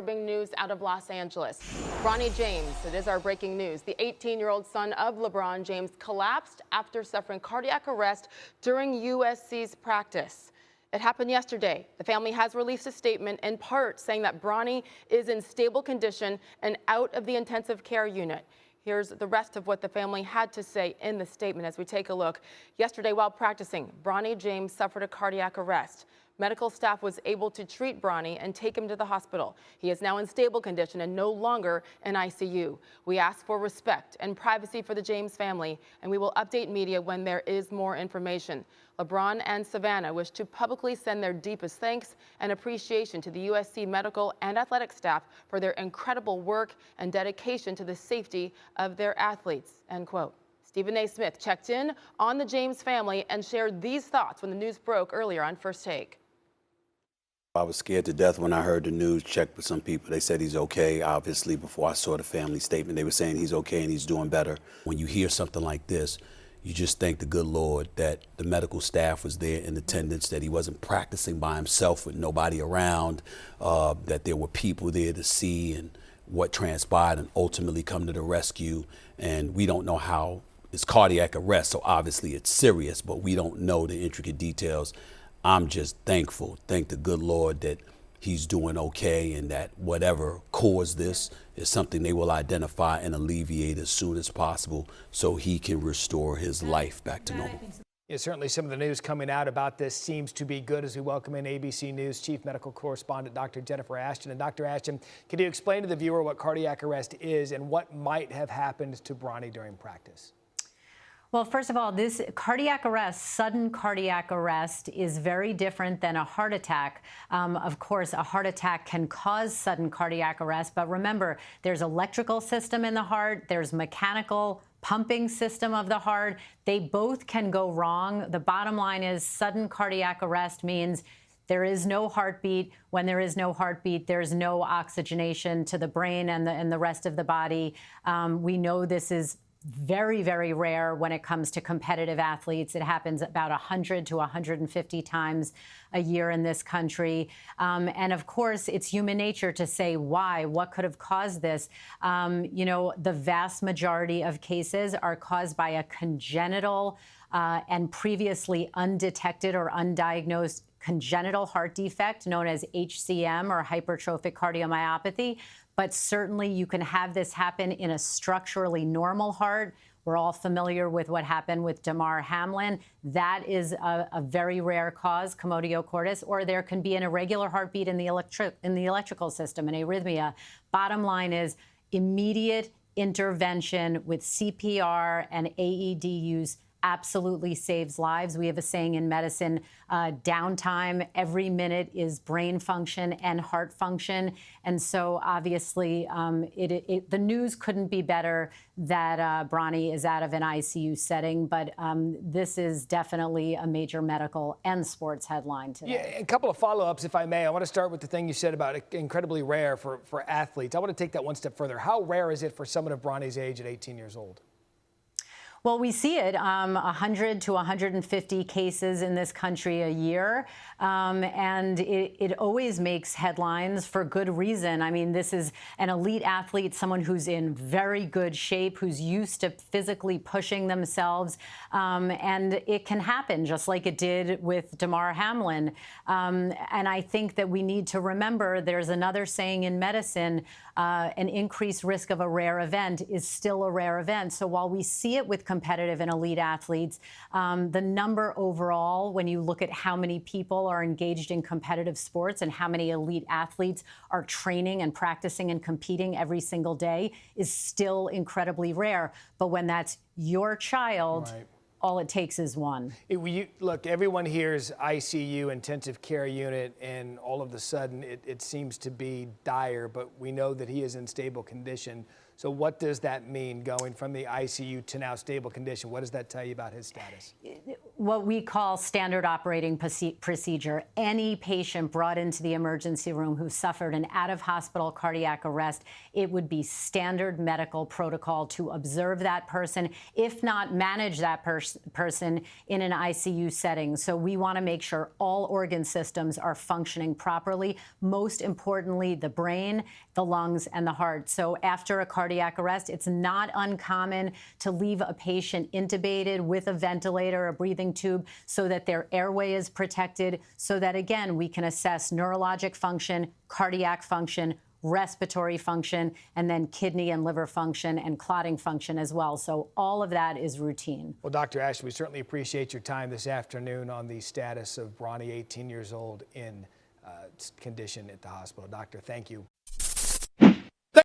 Disturbing news out of Los Angeles. Bronny James, it is our breaking news. The 18-year-old son of LeBron James collapsed after suffering cardiac arrest during USC's practice. It happened yesterday. The family has released a statement in part saying that Bronny is in stable condition and out of the intensive care unit. Here's the rest of what the family had to say in the statement as we take a look. Yesterday, while practicing, Bronny James suffered a cardiac arrest. Medical staff was able to treat Bronny and take him to the hospital. He is now in stable condition and no longer in ICU. We ask for respect and privacy for the James family, and we will update media when there is more information. LeBron and Savannah wish to publicly send their deepest thanks and appreciation to the USC medical and athletic staff for their incredible work and dedication to the safety of their athletes, end quote. Stephen A. Smith checked in on the James family and shared these thoughts when the news broke earlier on First Take. I was scared to death when I heard the news, checked with some people. They said he's okay. Obviously, before I saw the family statement, they were saying he's okay and he's doing better. When you hear something like this, you just thank the good Lord that the medical staff was there in attendance, that he wasn't practicing by himself with nobody around, that there were people there to see and what transpired and ultimately come to the rescue. And we don't know how it's cardiac arrest, so obviously it's serious, but we don't know the intricate details. I'm just thankful, thank the good Lord that he's doing okay and that whatever caused this is something they will identify and alleviate as soon as possible so he can restore his life back to normal. Yeah, certainly some of the news coming out about this seems to be good as we welcome in ABC News Chief Medical Correspondent Dr. Jennifer Ashton. And Dr. Ashton, can you explain to the viewer what cardiac arrest is and what might have happened to Bronny during practice? Well, first of all, this cardiac arrest, sudden cardiac arrest, is very different than a heart attack. Of course, a heart attack can cause sudden cardiac arrest, but remember, there's electrical system in the heart, there's mechanical pumping system of the heart. They both can go wrong. The bottom line is sudden cardiac arrest means there is no heartbeat. When there is no heartbeat, there's no oxygenation to the brain and the rest of the body. We know this is very, very rare when it comes to competitive athletes. It happens about 100 to 150 times a year in this country. And of course, it's human nature to say why, what could have caused this? You know, the vast majority of cases are caused by a congenital and previously undetected or undiagnosed congenital heart defect known as HCM or hypertrophic cardiomyopathy. But certainly you can have this happen in a structurally normal heart. We're all familiar with what happened with Damar Hamlin. That is a very rare cause, commotio cordis, or there can be an irregular heartbeat in the electrical system, an arrhythmia. Bottom line is immediate intervention with CPR and AED use absolutely saves lives. We have a saying in medicine, downtime, every minute is brain function and heart function. And so obviously the news couldn't be better that Bronny is out of an ICU setting, but this is definitely a major medical and sports headline today. Yeah, a couple of follow-ups, if I may. I want to start with the thing you said about incredibly rare for athletes. I want to take that one step further. How rare is it for someone of Bronny's age at 18 years old? Well, we see it 100 to 150 cases in this country a year, and it always makes headlines for good reason. I mean, this is an elite athlete, someone who's in very good shape, who's used to physically pushing themselves, and it can happen just like it did with Damar Hamlin. And I think that we need to remember there's another saying in medicine, an increased risk of a rare event is still a rare event. So while we see it with competitive and elite athletes, the number overall, when you look at how many people are engaged in competitive sports and how many elite athletes are training and practicing and competing every single day, is still incredibly rare. But when that's your child, right, all it takes is one. Look, everyone hears ICU, intensive care unit, and all of a sudden it seems to be dire, but we know that he is in stable condition. So what does that mean, going from the ICU to now stable condition? What does that tell you about his status? what we call standard operating procedure. Any patient brought into the emergency room who suffered an out-of-hospital cardiac arrest, it would be standard medical protocol to observe that person, if not manage that person in an ICU setting. So we want to make sure all organ systems are functioning properly, most importantly, the brain, the lungs, and the heart. So after a cardiac arrest, it's not uncommon to leave a patient intubated with a ventilator, a breathing tube, so that their airway is protected, so that, again, we can assess neurologic function, cardiac function, respiratory function, and then kidney and liver function and clotting function as well. So all of that is routine. Well, Dr. Ashton, we certainly appreciate your time this afternoon on the status of Bronny, 18 years old, in condition at the hospital. Doctor, thank you.